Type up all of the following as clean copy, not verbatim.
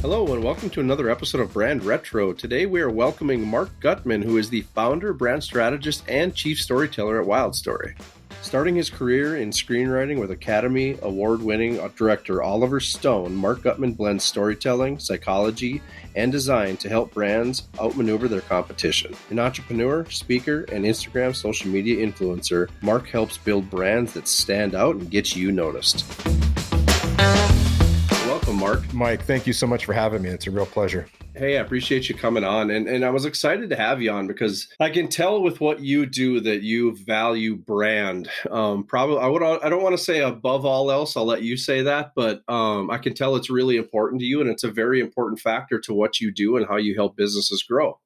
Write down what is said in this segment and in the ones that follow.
Hello and welcome to another episode of Brand Retro. Today we are welcoming Marc Gutman, who is the founder, brand strategist, and chief storyteller at Wild Story. Starting his career in screenwriting with Academy Award-winning director Oliver Stone, Marc Gutman blends storytelling, psychology, and design to help brands outmaneuver their competition. An entrepreneur, speaker, and Instagram social media influencer, Marc helps build brands that stand out and get you noticed. Welcome, Marc. Mike, thank you so much for having me. It's a real pleasure. Hey, I appreciate you coming on. And I was excited to have you on because I can tell with what you do that you value brand. Probably, I don't want to say above all else. I'll let you say that. But I can tell it's really important to you. And it's a very important factor to what you do and how you help businesses grow.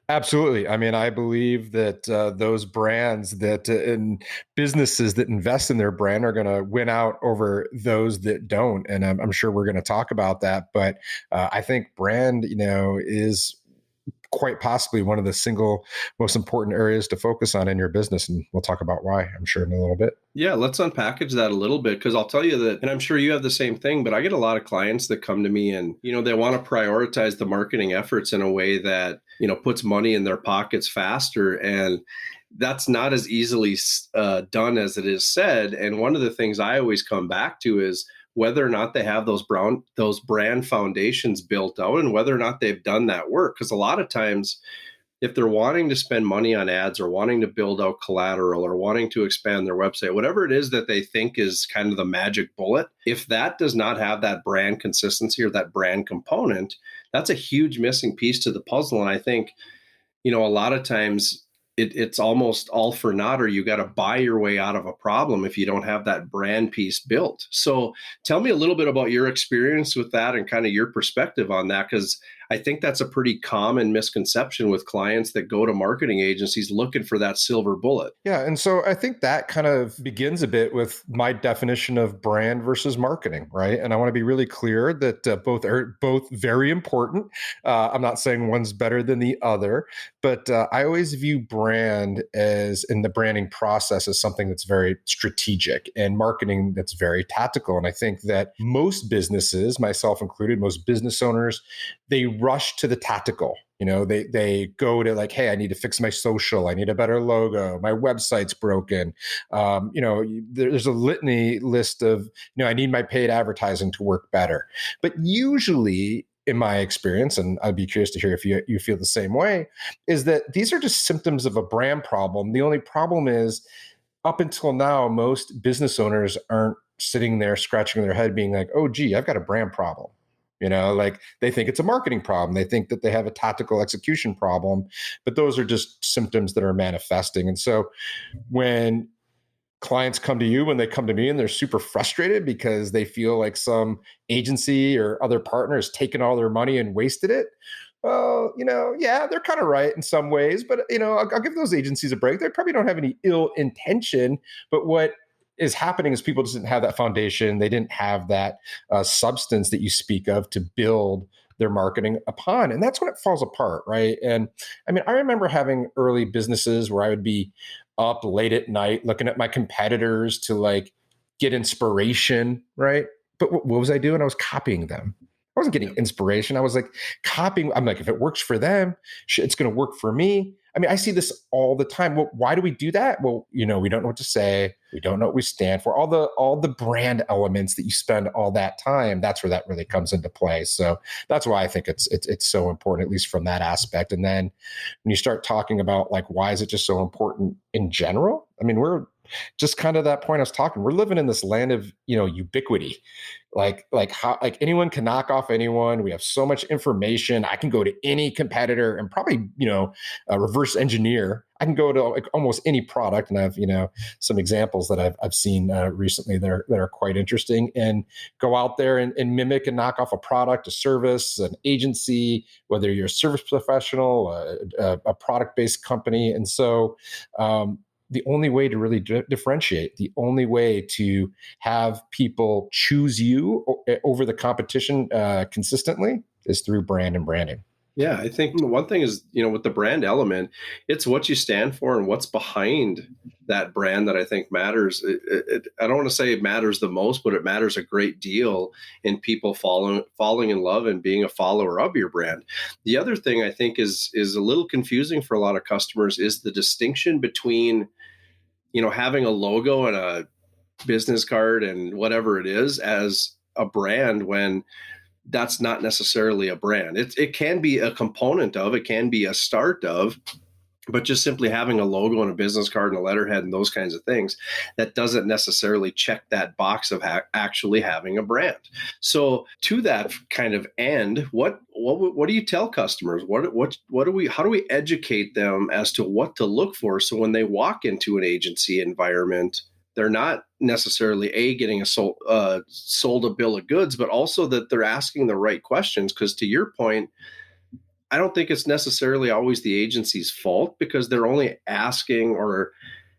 Absolutely. I mean, I believe that those brands that and businesses that invest in their brand are going to win out over those that don't. And I'm sure we're going to talk about that. But I think brand, is quite possibly one of the single most important areas to focus on in your business. And we'll talk about why, I'm sure, in a little bit. Yeah, let's unpackage that a little bit, because I'll tell you that, and I'm sure you have the same thing, but I get a lot of clients that come to me and, they want to prioritize the marketing efforts in a way that, puts money in their pockets faster. And that's not as easily done as it is said. And one of the things I always come back to is whether or not they have those brand foundations built out and whether or not they've done that work. Because a lot of times, if they're wanting to spend money on ads or wanting to build out collateral or wanting to expand their website, whatever it is that they think is kind of the magic bullet, if that does not have that brand consistency or that brand component, that's a huge missing piece to the puzzle. And I think, a lot of times it's almost all for naught, or you got to buy your way out of a problem if you don't have that brand piece built. So tell me a little bit about your experience with that and kind of your perspective on that, because I think that's a pretty common misconception with clients that go to marketing agencies looking for that silver bullet. Yeah. And so I think that kind of begins a bit with my definition of brand versus marketing, right? And I want to be really clear that both are very important. I'm not saying one's better than the other, but I always view brand as in the branding process as something that's very strategic and marketing that's very tactical. And I think that most businesses, myself included, most business owners, they rush to the tactical. They go to like, hey, I need to fix my social. I need a better logo. My website's broken. There's a litany list of, I need my paid advertising to work better. But usually, in my experience, and I'd be curious to hear if you feel the same way, is that these are just symptoms of a brand problem. The only problem is, up until now, most business owners aren't sitting there scratching their head being like, oh, gee, I've got a brand problem. Like they think it's a marketing problem. They think that they have a tactical execution problem, but those are just symptoms that are manifesting. And so when clients come to you, when they come to me and they're super frustrated because they feel like some agency or other partner has taken all their money and wasted it, well, yeah, they're kind of right in some ways, but, I'll give those agencies a break. They probably don't have any ill intention, but what is happening is people just didn't have that foundation. They didn't have that substance that you speak of to build their marketing upon. And that's when it falls apart, right? And I mean, I remember having early businesses where I would be up late at night looking at my competitors to like get inspiration, right? But what was I doing? I was copying them. I wasn't getting inspiration. I was like copying. I'm like, if it works for them, it's going to work for me. I mean, I see this all the time. Well, why do we do that? Well, we don't know what to say. We don't know what we stand for. All the brand elements that you spend all that time, that's where that really comes into play. So that's why I think it's so important, at least from that aspect. And then when you start talking about like, why is it just so important in general? I mean, we're just kind of that point I was talking. We're living in this land of, ubiquity. Like anyone can knock off anyone. We have so much information. I can go to any competitor and probably, reverse engineer. I can go to like almost any product, and I have, some examples that I've seen recently that are quite interesting, and go out there and mimic and knock off a product, a service, an agency, whether you're a service professional, a product-based company. And so, the only way to really differentiate, the only way to have people choose you over the competition consistently is through brand and branding. Yeah, I think one thing is, with the brand element, it's what you stand for and what's behind that brand that I think matters. I don't want to say it matters the most, but it matters a great deal in people falling in love and being a follower of your brand. The other thing I think is a little confusing for a lot of customers is the distinction between, having a logo and a business card and whatever it is as a brand when that's not necessarily a brand. It can be a component of, it can be a start of, but just simply having a logo and a business card and a letterhead and those kinds of things, that doesn't necessarily check that box of actually having a brand. So to that kind of end, what do you tell customers? How do we educate them as to what to look for so when they walk into an agency environment, they're not necessarily getting sold a bill of goods, but also that they're asking the right questions. Because to your point, I don't think it's necessarily always the agency's fault because they're only asking or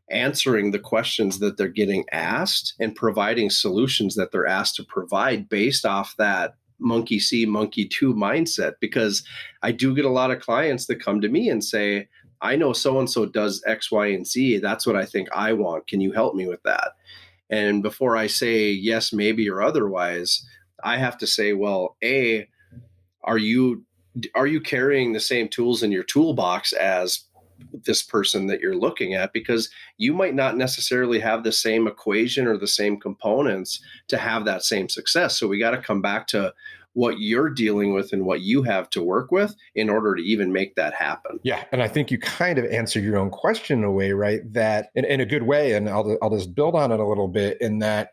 answering the questions that they're getting asked and providing solutions that they're asked to provide based off that monkey see, monkey do mindset. Because I do get a lot of clients that come to me and say, I know so and so does X, Y, and Z. That's what I think I want. Can you help me with that? And before I say yes, maybe, or otherwise, I have to say, well, A, are you carrying the same tools in your toolbox as this person that you're looking at? Because you might not necessarily have the same equation or the same components to have that same success. So we got to come back to what you're dealing with and what you have to work with in order to even make that happen. Yeah. And I think you kind of answer your own question in a way, right? That in a good way. And I'll just build on it a little bit in that,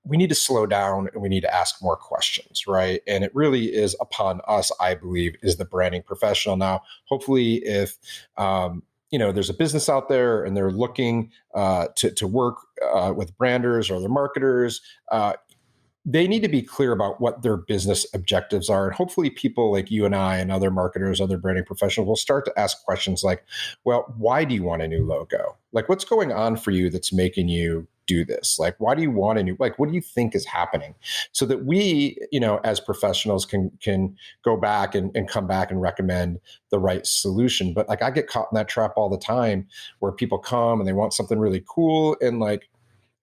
we need to slow down and we need to ask more questions, right? And it really is upon us, I believe, is the branding professional. Now, hopefully, if there's a business out there and they're looking to work with branders or their marketers, they need to be clear about what their business objectives are. And hopefully people like you and I and other marketers, other branding professionals will start to ask questions like, well, why do you want a new logo? Like, what's going on for you that's making you do this? Like, why do you want a new, like, what do you think is happening? So that we, as professionals can go back and come back and recommend the right solution. But like, I get caught in that trap all the time where people come and they want something really cool. And like,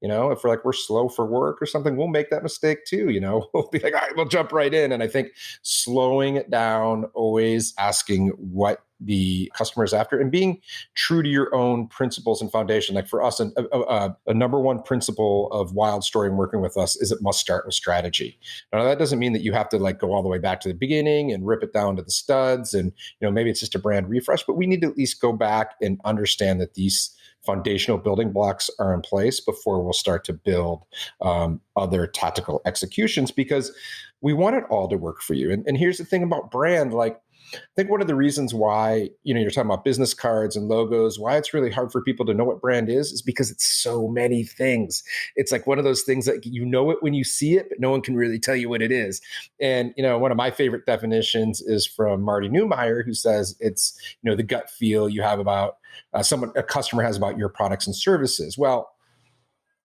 if we're slow for work or something, we'll make that mistake too. We'll be like, all right, we'll jump right in. And I think slowing it down, always asking what the customer is after and being true to your own principles and foundation. Like for us, a number one principle of Wild Story and working with us is it must start with strategy. Now, that doesn't mean that you have to like go all the way back to the beginning and rip it down to the studs. And, maybe it's just a brand refresh, but we need to at least go back and understand that these foundational building blocks are in place before we'll start to build other tactical executions, because we want it all to work for you. And here's the thing about brand, like, I think one of the reasons why, you're talking about business cards and logos, why it's really hard for people to know what brand is because it's so many things. It's like one of those things that you know it when you see it, but no one can really tell you what it is. And, one of my favorite definitions is from Marty Neumeier, who says it's, the gut feel you have about a customer has about your products and services. Well,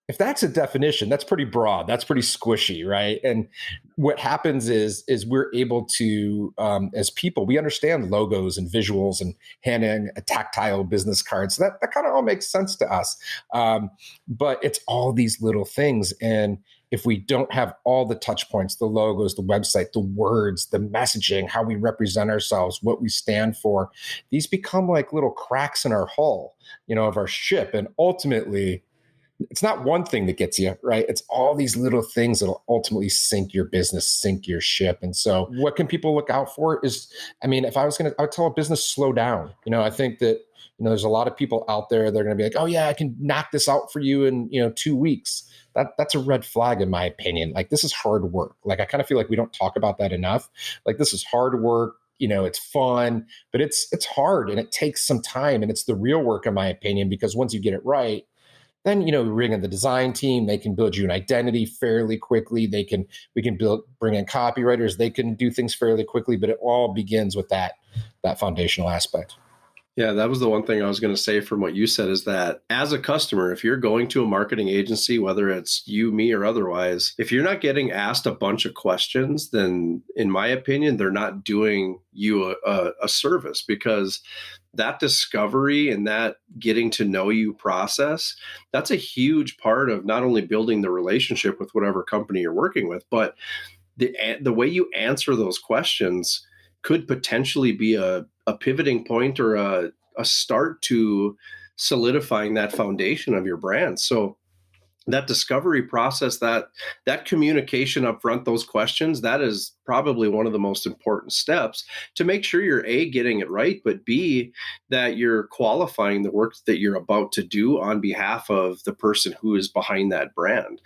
if that's a definition, that's pretty broad. That's pretty squishy, right? And what happens is we're able to, as people, we understand logos and visuals and handing a tactile business card. So that kind of all makes sense to us. But it's all these little things. And if we don't have all the touch points, the logos, the website, the words, the messaging, how we represent ourselves, what we stand for, these become like little cracks in our hull, of our ship. And ultimately, it's not one thing that gets you, right? It's all these little things that'll ultimately sink your business, sink your ship. And so what can people look out for is, if I would tell a business, slow down. I think that, there's a lot of people out there that are going to be like, oh yeah, I can knock this out for you in, 2 weeks. That's a red flag in my opinion. Like, this is hard work. Like, I kind of feel like we don't talk about that enough. Like, this is hard work. It's fun, but it's hard and it takes some time, and it's the real work in my opinion, because once you get it right, then, bring in the design team. They can build you an identity fairly quickly. We can bring in copywriters. They can do things fairly quickly, but it all begins with that foundational aspect. Yeah, that was the one thing I was going to say from what you said is that as a customer, if you're going to a marketing agency, whether it's you, me, or otherwise, if you're not getting asked a bunch of questions, then in my opinion, they're not doing you a service, because that discovery and that getting to know you process, that's a huge part of not only building the relationship with whatever company you're working with, but the way you answer those questions could potentially be a pivoting point or a start to solidifying that foundation of your brand. So that discovery process, that communication up front, those questions, that is probably one of the most important steps to make sure you're A, getting it right, but B, that you're qualifying the work that you're about to do on behalf of the person who is behind that brand.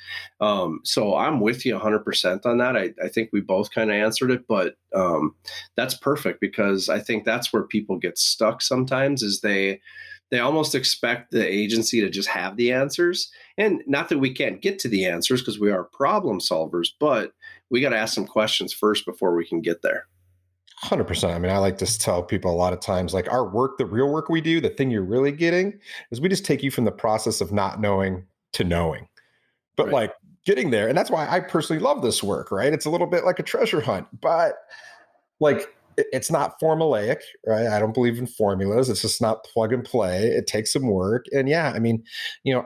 So I'm with you 100% on that. I think we both kind of answered it, but that's perfect, because I think that's where people get stuck sometimes, is they almost expect the agency to just have the answers. And not that we can't get to the answers, because we are problem solvers, but we got to ask some questions first before we can get there. 100%. I mean, I like to tell people a lot of times, like our work, the real work we do, the thing you're really getting is we just take you from the process of not knowing to knowing. But Right. like getting there, and that's why I personally love this work, right? It's a little bit like a treasure hunt, but like it's not formulaic, right? I don't believe in formulas. It's just not plug and play. It takes some work. And yeah, I mean,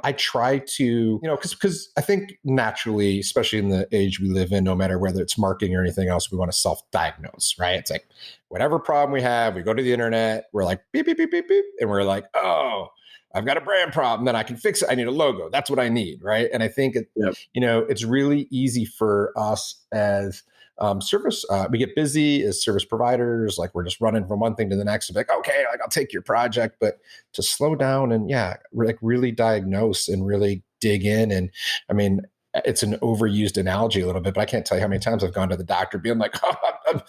I try to, because I think naturally, especially in the age we live in, no matter whether it's marketing or anything else, we want to self-diagnose, right? It's like whatever problem we have, we go to the internet, we're like beep, beep, beep, beep, beep, and we're like, oh, I've got a brand problem, then I can fix it. I need a logo. That's what I need, right? And I think Yep. it's really easy for us as service. We get busy as service providers, like we're just running from one thing to the next. Like, okay, like I'll take your project, but to slow down and like really diagnose and really dig in. And I mean, it's an overused analogy a little bit, but I can't tell you how many times I've gone to the doctor being like, oh, I'm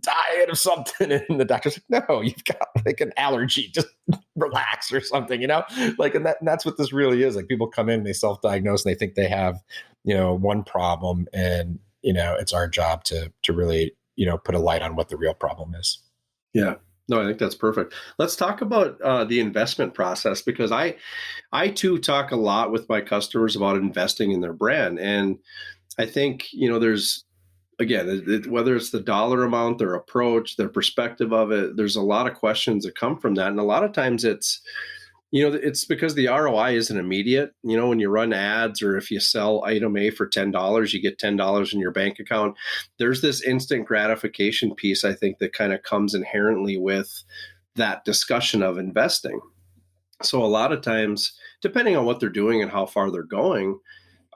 dying of something. And the doctor's like, no, you've got like an allergy, just relax or something, like, and that's what this really is. Like people come in and they self-diagnose and they think they have, one problem, and, it's our job to really, put a light on what the real problem is. Yeah. No, I think that's perfect. Let's talk about the investment process, because I too talk a lot with my customers about investing in their brand. And I think, there's, again, whether it's the dollar amount, their approach, their perspective of it, there's a lot of questions that come from that. And a lot of times it's because the ROI isn't immediate. When you run ads, or if you sell item A for $10, you get $10 in your bank account. There's this instant gratification piece, I think, that kind of comes inherently with that discussion of investing. So a lot of times, depending on what they're doing and how far they're going,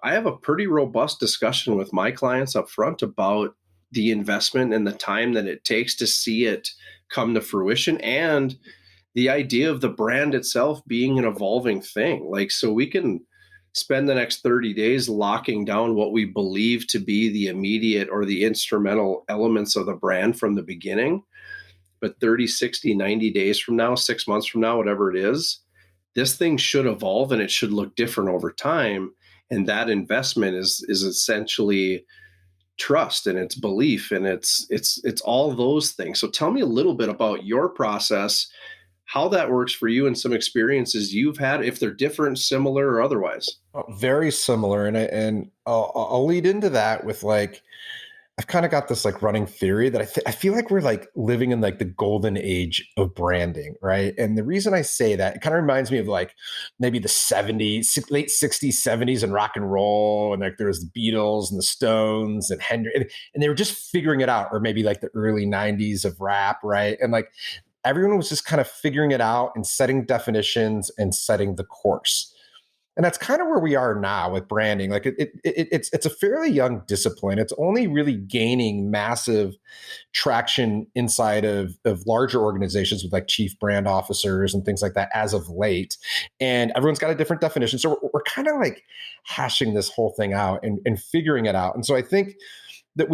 I have a pretty robust discussion with my clients up front about the investment and the time that it takes to see it come to fruition, and the idea of the brand itself being an evolving thing. Like, so we can spend the next 30 days locking down what we believe to be the immediate or the instrumental elements of the brand from the beginning. But 30, 60, 90 days from now, 6 months from now, whatever it is, this thing should evolve and it should look different over time. And that investment is essentially trust, and it's belief, and it's all those things. So tell me a little bit about your process, how that works for you, and some experiences you've had, if they're different, similar, or otherwise. Very similar, and I'll lead into that with like I've kind of got this like running theory that I feel like we're like living in like the golden age of branding, right? And the reason I say that, it kind of reminds me of like maybe the 70s, late 60s, 70s and rock and roll. And like there was the Beatles and the Stones and Henry, and they were just figuring it out, or maybe like the early 90s of rap, right? And like everyone was just kind of figuring it out and setting definitions and setting the course. And that's kind of where we are now with branding. Like it's a fairly young discipline. It's only really gaining massive traction inside of larger organizations with like chief brand officers and things like that as of late. And everyone's got a different definition. So we're kind of like hashing this whole thing out and figuring it out. And so I think that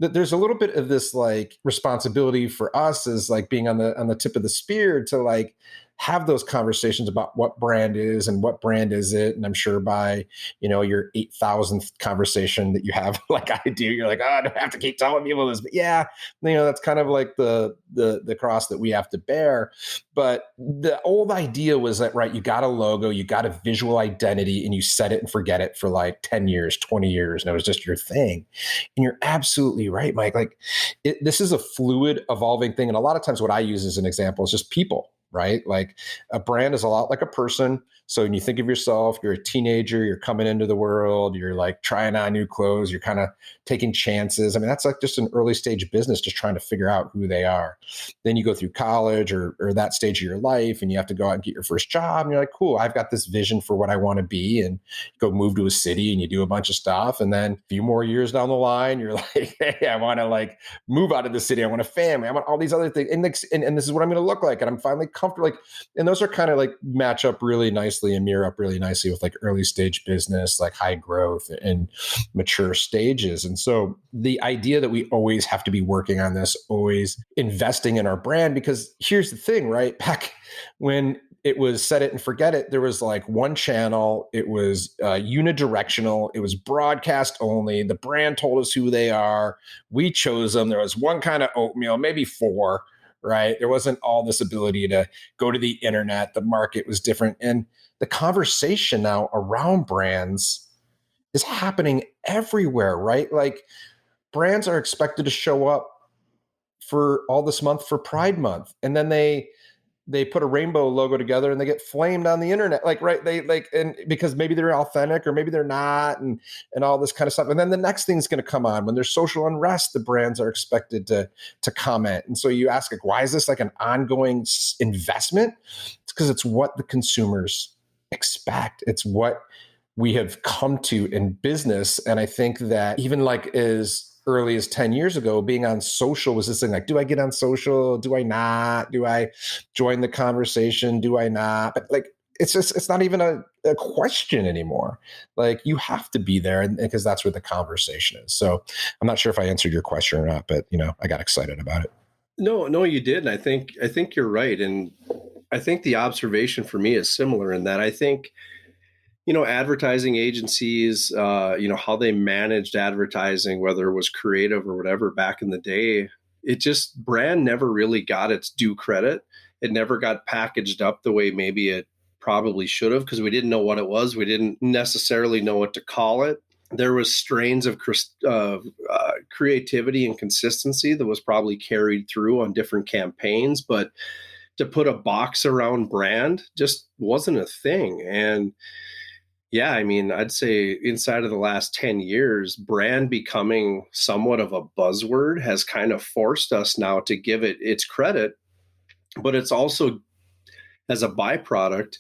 that there's a little bit of this like responsibility for us as like being on the tip of the spear to like have those conversations about what brand is and what brand is it. And I'm sure by, your 8,000th conversation that you have, like I do, you're like, oh, I don't have to keep telling people this. But yeah, that's kind of like the cross that we have to bear. But the old idea was that, right, you got a logo, you got a visual identity, and you set it and forget it for like 10 years, 20 years, and it was just your thing. And you're absolutely right, Mike. Like this is a fluid, evolving thing. And a lot of times what I use as an example is just people, right? Like a brand is a lot like a person. So when you think of yourself, you're a teenager, you're coming into the world, you're like trying on new clothes, you're kind of taking chances. I mean, that's like just an early stage business, just trying to figure out who they are. Then you go through college or that stage of your life, and you have to go out and get your first job. And you're like, cool, I've got this vision for what I want to be, and you go move to a city and you do a bunch of stuff. And then a few more years down the line, you're like, hey, I want to like move out of the city. I want a family. I want all these other things. And this is what I'm going to look like. And I'm finally comfortable. Like, and those are kind of like match up really nicely and mirror up really nicely with like early stage business, like high growth and mature stages. And so the idea that we always have to be working on this, always investing in our brand, because here's the thing, right? Back when it was set it and forget it, there was like one channel. It was unidirectional. It was broadcast only. The brand told us who they are. We chose them. There was one kind of oatmeal, maybe four, right? There wasn't all this ability to go to the internet. The market was different. And the conversation now around brands is happening everywhere, right? Like brands are expected to show up for all this month for Pride Month. And then they put a rainbow logo together and they get flamed on the internet. Like, right. They like, and because maybe they're authentic or maybe they're not, and all this kind of stuff. And then the next thing's going to come on when there's social unrest, the brands are expected to comment. And so you ask, like, why is this like an ongoing investment? It's because it's what the consumers expect. It's what we have come to in business. And I think that even like as early as 10 years ago, being on social was this thing like, do I get on social? Do I not? Do I join the conversation? Do I not? But like, it's not even a question anymore. Like you have to be there because that's where the conversation is. So I'm not sure if I answered your question or not, but I got excited about it. No, you did. And I think you're right. And I think the observation for me is similar in that I think, advertising agencies, how they managed advertising, whether it was creative or whatever back in the day, brand never really got its due credit. It never got packaged up the way maybe it probably should have, because we didn't know what it was. We didn't necessarily know what to call it. There was strains of creativity and consistency that was probably carried through on different campaigns, but to put a box around brand just wasn't a thing. And yeah, I mean, I'd say inside of the last 10 years, brand becoming somewhat of a buzzword has kind of forced us now to give it its credit, but it's also, as a byproduct,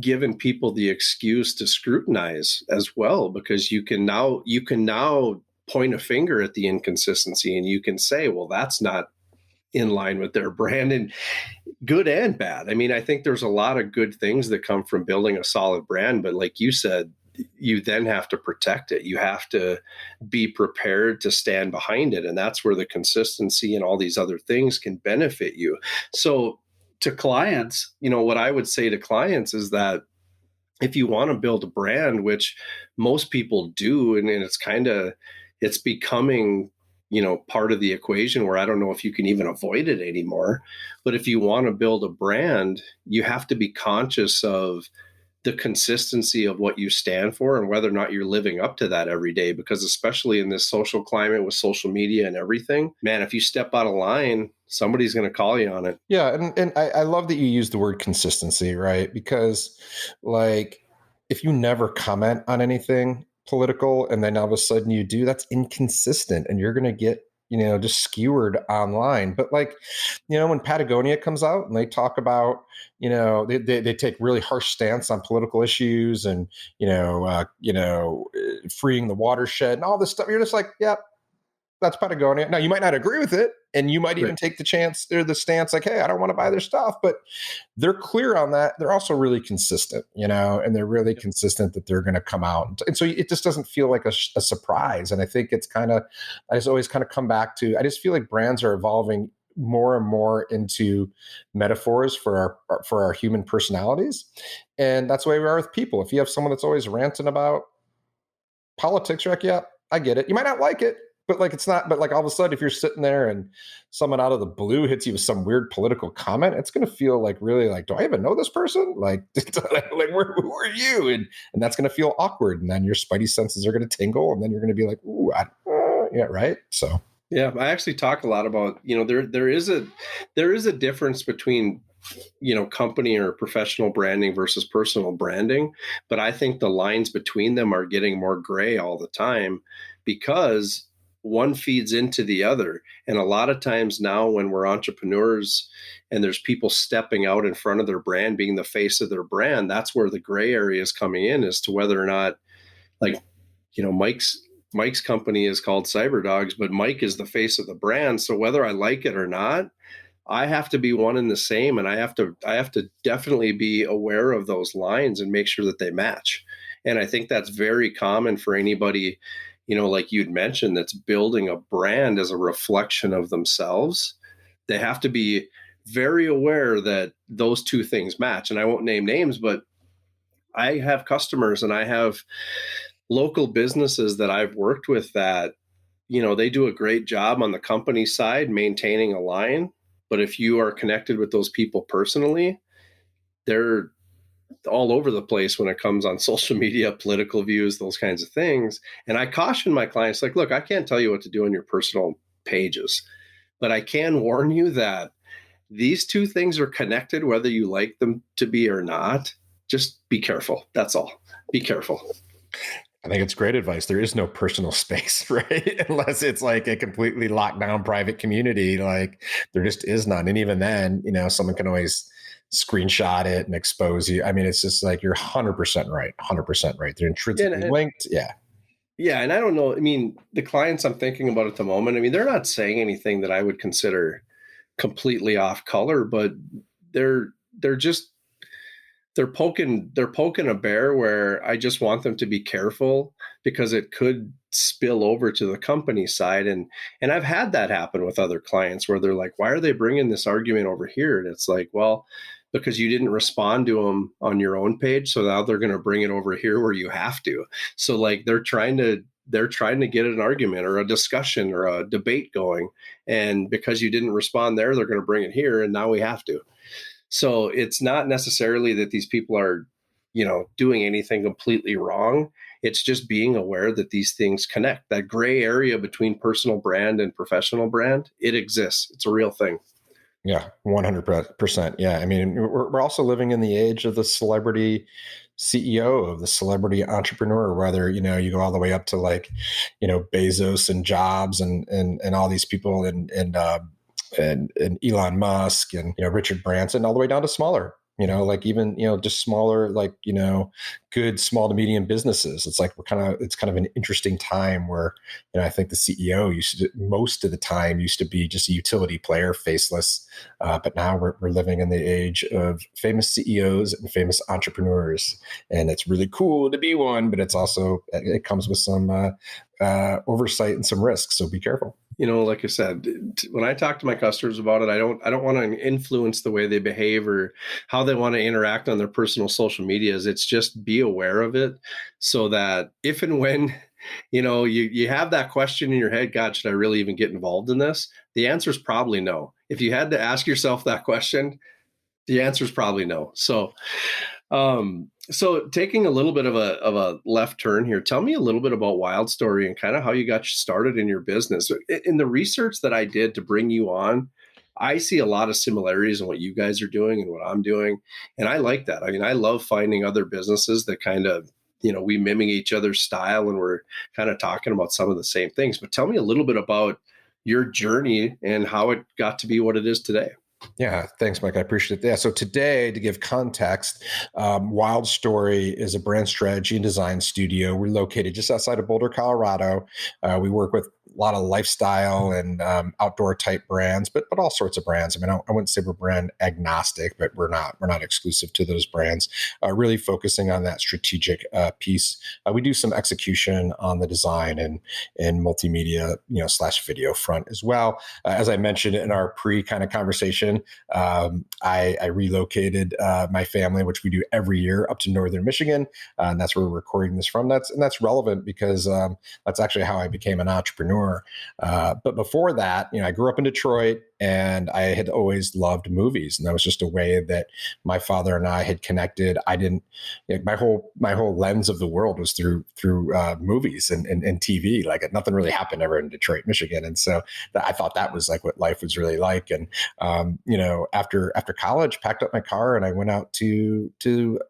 given people the excuse to scrutinize as well, because you can now point a finger at the inconsistency and you can say, well, that's not in line with their brand, and good and bad. I mean, I think there's a lot of good things that come from building a solid brand, but like you said, you then have to protect it. You have to be prepared to stand behind it. And that's where the consistency and all these other things can benefit you. So to clients, what I would say to clients is that if you want to build a brand, which most people do, and it's becoming part of the equation where I don't know if you can even avoid it anymore. But if you want to build a brand, you have to be conscious of the consistency of what you stand for and whether or not you're living up to that every day. Because especially in this social climate with social media and everything, man, if you step out of line, somebody's going to call you on it. Yeah. And I love that you use the word consistency, right? Because like, if you never comment on anything political and then all of a sudden you do, that's inconsistent and you're going to get just skewered online. But like when Patagonia comes out and they talk about they take really harsh stance on political issues and freeing the watershed and all this stuff, you're just like, yeah, that's Patagonia. Now you might not agree with it, and you might even take the chance or the stance like, hey, I don't want to buy their stuff, but they're clear on that. They're also really consistent, and they're really consistent that they're going to come out. And so it just doesn't feel like a surprise. And I think it's I just always kind of come back to, I just feel like brands are evolving more and more into metaphors for our human personalities. And that's the way we are with people. If you have someone that's always ranting about politics, you're like, yeah, I get it. You might not like it, but like it's not, but like all of a sudden, if you're sitting there and someone out of the blue hits you with some weird political comment, it's going to feel like really like, do I even know this person? Like, who are you? And that's going to feel awkward. And then your spidey senses are going to tingle. And then you're going to be like, ooh, yeah, right. So, yeah, I actually talk a lot about, there is a difference between, company or professional branding versus personal branding. But I think the lines between them are getting more gray all the time because one feeds into the other. And a lot of times now when we're entrepreneurs and there's people stepping out in front of their brand, being the face of their brand, that's where the gray area is coming in as to whether or not, like, Mike's company is called Cyberdogs, but Mike is the face of the brand. So whether I like it or not, I have to be one and the same, and I have to definitely be aware of those lines and make sure that they match. And I think that's very common for anybody, like you'd mentioned, that's building a brand as a reflection of themselves. They have to be very aware that those two things match. And I won't name names, but I have customers and I have local businesses that I've worked with that, they do a great job on the company side maintaining a line. But if you are connected with those people personally, they're all over the place when it comes on social media, political views, those kinds of things. And I caution my clients, like, look, I can't tell you what to do on your personal pages, but I can warn you that these two things are connected, whether you like them to be or not. Just be careful. That's all. Be careful. I think it's great advice. There is no personal space, right? Unless it's like a completely locked down private community, like there just is none. And even then, someone can always screenshot it and expose you. I mean, it's just like you're 100% right, 100% right. They're intrinsically linked. Yeah. Yeah. And I don't know. I mean, the clients I'm thinking about at the moment, I mean, they're not saying anything that I would consider completely off color, but they're just they're poking a bear where I just want them to be careful because it could spill over to the company side. And I've had that happen with other clients where they're like, why are they bringing this argument over here? And it's like, well, because you didn't respond to them on your own page. So now they're going to bring it over here where you have to. So like they're trying to get an argument or a discussion or a debate going. And because you didn't respond there, they're going to bring it here. And now we have to. So it's not necessarily that these people are, doing anything completely wrong. It's just being aware that these things connect. That gray area between personal brand and professional brand, it exists. It's a real thing. Yeah, 100%. Yeah. I mean, we're also living in the age of the celebrity CEO, of the celebrity entrepreneur, whether, you go all the way up to like, Bezos and Jobs and all these people and Elon Musk and Richard Branson, all the way down to smaller, like even just smaller, like good small to medium businesses. It's like it's kind of an interesting time where I think the CEO most of the time used to be just a utility player, faceless, but now we're living in the age of famous CEOs and famous entrepreneurs, and it's really cool to be one, but it comes with some oversight and some risks. So be careful. Like I said, when I talk to my customers about it, I don't want to influence the way they behave or how they want to interact on their personal social medias. It's just be aware of it so that if and when, you have that question in your head, God, should I really even get involved in this? The answer is probably no. If you had to ask yourself that question, the answer is probably no. So taking a little bit of a left turn here, tell me a little bit about Wild Story and kind of how you got started in your business. In the research that I did to bring you on, I see a lot of similarities in what you guys are doing and what I'm doing. And I like that. I mean, I love finding other businesses that kind of, we mimic each other's style and we're kind of talking about some of the same things. But tell me a little bit about your journey and how it got to be what it is today. Yeah, thanks, Mike. I appreciate that. Yeah, so today, to give context, Wild Story is a brand strategy and design studio. We're located just outside of Boulder, Colorado. We work with a lot of lifestyle and outdoor type brands, but all sorts of brands. I mean, I wouldn't say we're brand agnostic, but we're not exclusive to those brands. Really focusing on that strategic piece. We do some execution on the design and multimedia, slash video front as well. As I mentioned in our pre kind of conversation, I relocated my family, which we do every year, up to northern Michigan, and that's where we're recording this from. That's relevant because that's actually how I became an entrepreneur. But before that, I grew up in Detroit, and I had always loved movies, and that was just a way that my father and I had connected. I didn't my whole lens of the world was through movies and TV. Like nothing really happened ever in Detroit, Michigan, and so I thought that was like what life was really like. And after college, packed up my car and I went out to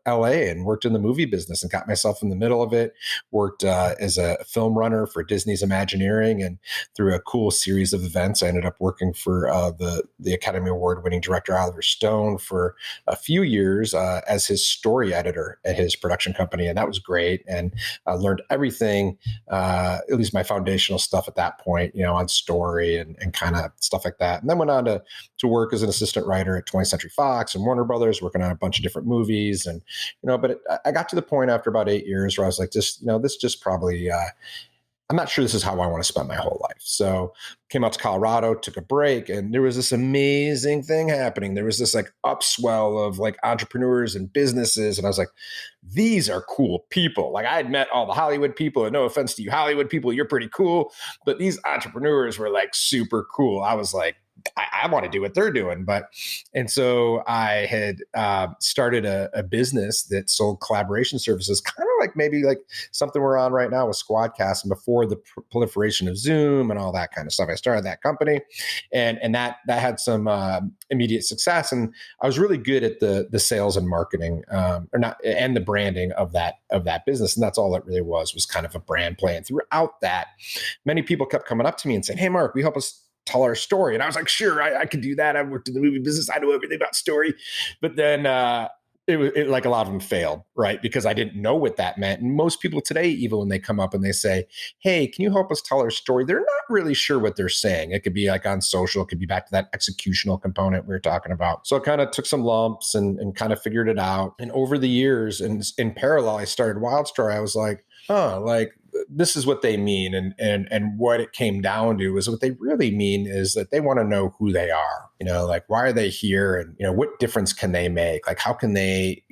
LA and worked in the movie business and got myself in the middle of it. Worked as a film runner for Disney's Imagineering, and through a cool series of events, I ended up working for the Academy Award winning director Oliver Stone for a few years as his story editor at his production company, and that was great. And I learned everything, at least my foundational stuff at that point, on story and kind of stuff like that. And then went on to work as an assistant writer at 20th Century Fox and Warner Brothers, working on a bunch of different movies. And but I got to the point after about 8 years where I was like, this just probably. I'm not sure this is how I want to spend my whole life. So came out to Colorado, took a break, and there was this amazing thing happening. There was this like upswell of like entrepreneurs and businesses. And I was like, these are cool people. Like I had met all the Hollywood people, and no offense to you Hollywood people, you're pretty cool. But these entrepreneurs were like super cool. I was like, I want to do what they're doing. And so I had started a business that sold collaboration services, kind of like maybe like something we're on right now with Squadcast, and before the proliferation of Zoom and all that kind of stuff. I started that company, and that had some immediate success. And I was really good at the sales and marketing, and the branding of that business. And that's all it really was kind of a brand plan. Throughout that, many people kept coming up to me and saying, "Hey, Mark, will you help us tell our story?" And I was like, sure, I could do that. I've worked in the movie business. I know everything about story. But then it like a lot of them failed, right? Because I didn't know what that meant. And most people today, even when they come up and they say, "Hey, can you help us tell our story?" They're not really sure what they're saying. It could be like on social. It could be back to that executional component we were talking about. So I kind of took some lumps and kind of figured it out. And over the years, and in parallel, I started Wild Story. I was like, like this is what they mean. And what it came down to is what they really mean is that they want to know who they are, like why are they here? And, what difference can they make? Like, how can they,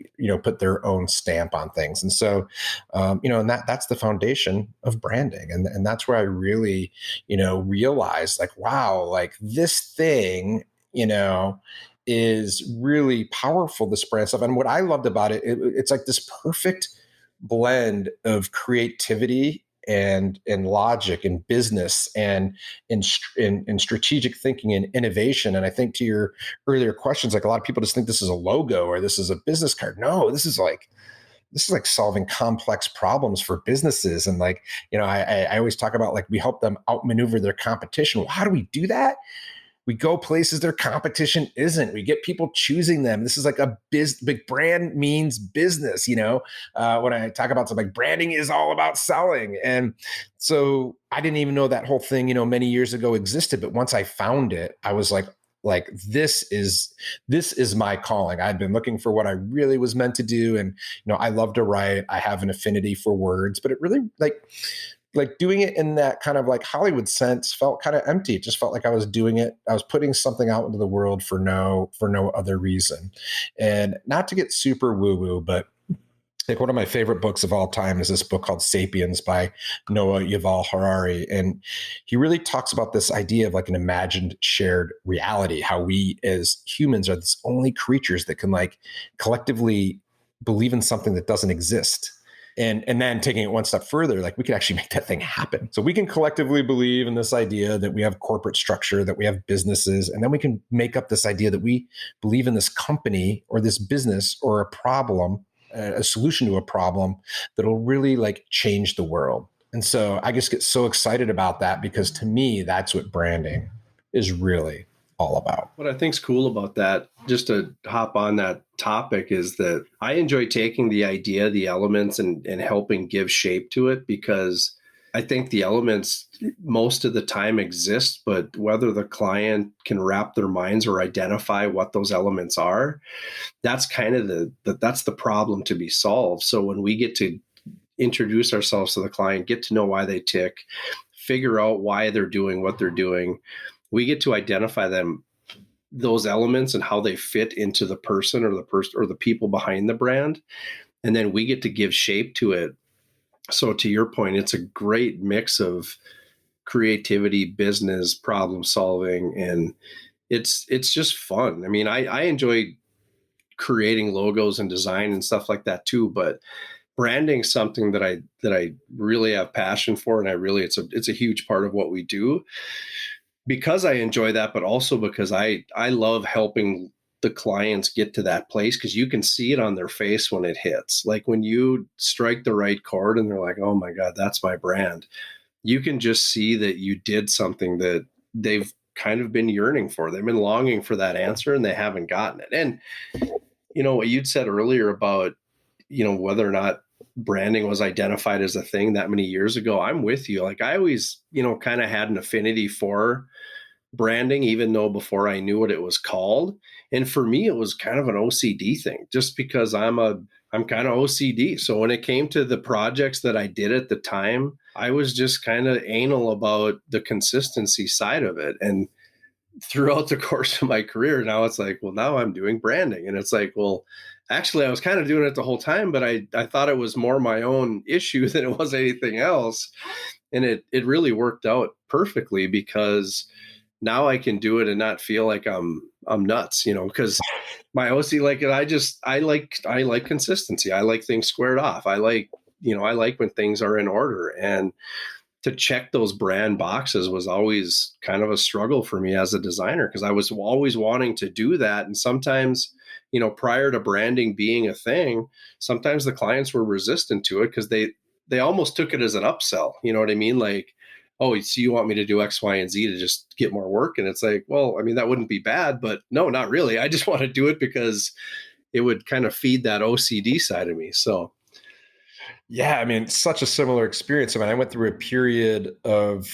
put their own stamp on things? And so, and that's the foundation of branding. And that's where I really, realized like, wow, like this thing, is really powerful, this brand stuff. And what I loved about it's like this perfect blend of creativity and logic and business and in strategic thinking and innovation. And I think to your earlier questions, like a lot of people just think this is a logo or this is a business card. No, this is like solving complex problems for businesses. And like, I always talk about like we help them outmaneuver their competition. Well, how do we do that? We go places their competition isn't. We get people choosing them. This is like a big brand means business. When I talk about something, like branding is all about selling. And so I didn't even know that whole thing, many years ago existed. But once I found it, I was like this is my calling. I'd been looking for what I really was meant to do. And, I love to write. I have an affinity for words, but it really like doing it in that kind of like Hollywood sense felt kind of empty. It just felt like I was doing it. I was putting something out into the world for no other reason. And not to get super woo woo, but like one of my favorite books of all time is this book called Sapiens by Noah Yuval Harari. And he really talks about this idea of like an imagined shared reality, how we as humans are the only creatures that can like collectively believe in something that doesn't exist. And then taking it one step further, like we could actually make that thing happen. So we can collectively believe in this idea that we have corporate structure, that we have businesses, and then we can make up this idea that we believe in this company or this business or a problem, a solution to a problem that'll really like change the world. And so I just get so excited about that because to me, that's what branding is really all about. What I think's cool about that, just to hop on that topic, is that I enjoy taking the idea, the elements, and helping give shape to it, because I think the elements most of the time exist, but whether the client can wrap their minds or identify what those elements are, that's kind of that's the problem to be solved. So when we get to introduce ourselves to the client, get to know why they tick, figure out why they're doing what they're doing, we get to identify those elements and how they fit into the person or the people behind the brand, and then we get to give shape to it. So to your point, it's a great mix of creativity, business, problem solving, and it's just fun. I mean, I enjoy creating logos and design and stuff like that too, but branding is something that I really have passion for, and it's a huge part of what we do, because I enjoy that, but also because I love helping the clients get to that place, because you can see it on their face when it hits. Like when you strike the right chord and they're like, oh my God, that's my brand. You can just see that you did something that they've kind of been yearning for. They've been longing for that answer and they haven't gotten it. And what you'd said earlier about, whether or not branding was identified as a thing that many years ago, I'm with you. Like I always, kind of had an affinity for branding, even though before I knew what it was called. And for me, it was kind of an OCD thing, just because I'm kind of OCD. So when it came to the projects that I did at the time, I was just kind of anal about the consistency side of it. And throughout the course of my career, now it's like, well, now I'm doing branding. And it's like, well, actually, I was kind of doing it the whole time, but I thought it was more my own issue than it was anything else. And it really worked out perfectly, because now I can do it and not feel like I'm nuts, because my OC, like, I like consistency. I like things squared off. I like when things are in order, and to check those brand boxes was always kind of a struggle for me as a designer, because I was always wanting to do that. And sometimes, prior to branding being a thing, sometimes the clients were resistant to it because they almost took it as an upsell. You know what I mean? Like, oh, so you want me to do X, Y, and Z to just get more work? And it's like, well, I mean, that wouldn't be bad, but no, not really. I just want to do it because it would kind of feed that OCD side of me. So yeah, I mean, such a similar experience. I mean, I went through a period of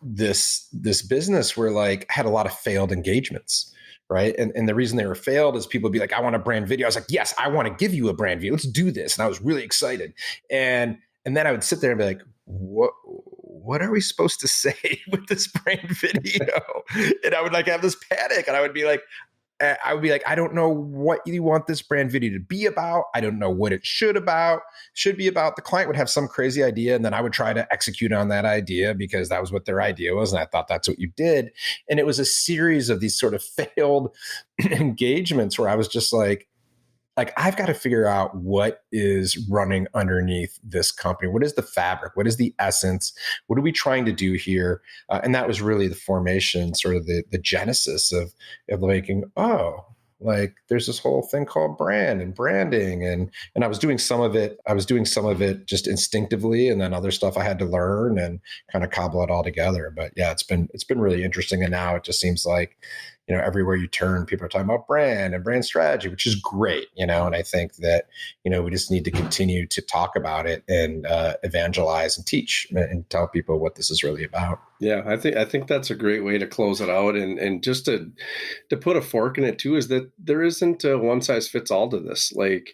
this business where like I had a lot of failed engagements, right? And the reason they were failed is people would be like, I want a brand video. I was like, yes, I want to give you a brand video. Let's do this. And I was really excited. And then I would sit there and be like, what are we supposed to say with this brand video? And I would like have this panic, and I would be like, I don't know what you want this brand video to be about. I don't know what it should be about. The client would have some crazy idea, and then I would try to execute on that idea because that was what their idea was. And I thought that's what you did. And it was a series of these sort of failed engagements where I was just like, I've got to figure out what is running underneath this company. What is the fabric? What is the essence? What are we trying to do here? And that was really the formation, sort of the genesis of making, like there's this whole thing called brand and branding. And I was doing some of it. I was doing some of it just instinctively, and then other stuff I had to learn and kind of cobble it all together. But yeah, it's been really interesting. And now it just seems like, everywhere you turn, people are talking about brand and brand strategy, which is great, and I think that, we just need to continue to talk about it and evangelize and teach and tell people what this is really about. Yeah, I think that's a great way to close it out. And just to put a fork in it too, is that there isn't a one size fits all to this. Like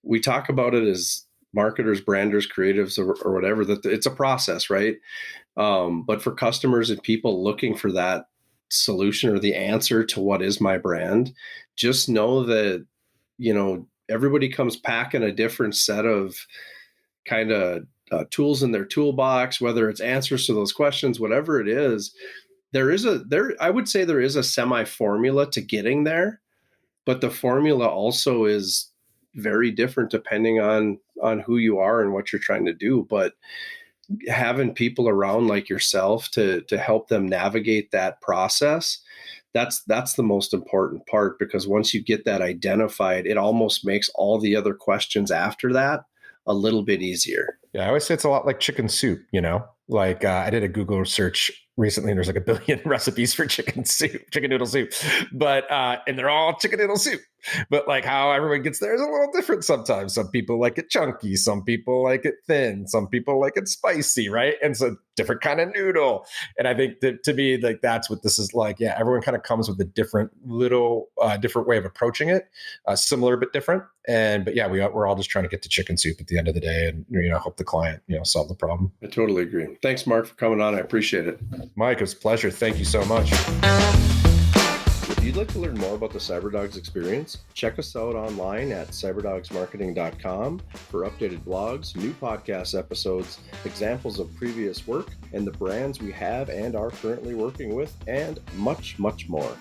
we talk about it as marketers, branders, creatives, or whatever, that it's a process, right? But for customers and people looking for that solution or the answer to what is my brand, just know that, everybody comes packing a different set of kind of tools in their toolbox, whether it's answers to those questions, whatever it is. I would say there is a semi formula to getting there, but the formula also is very different depending on who you are and what you're trying to do. But having people around like yourself to help them navigate that process, that's the most important part, because once you get that identified, it almost makes all the other questions after that a little bit easier. Yeah, I always say it's a lot like chicken soup, like I did a Google search recently, and there's like a billion recipes for chicken noodle soup, but and they're all chicken noodle soup. But like how everyone gets there is a little different sometimes. Some people like it chunky, some people like it thin, some people like it spicy, right? And so different kind of noodle. And I think that to me, like that's what this is like. Yeah, everyone kind of comes with a different different way of approaching it, similar but different. But yeah, we're all just trying to get to chicken soup at the end of the day, and help the client solve the problem. I totally agree. Thanks, Mark, for coming on. I appreciate it. Mike, it was a pleasure. Thank you so much. If you'd like to learn more about the CyberDogs experience, check us out online at cyberdogsmarketing.com for updated blogs, new podcast episodes, examples of previous work, and the brands we have and are currently working with, and much, much more.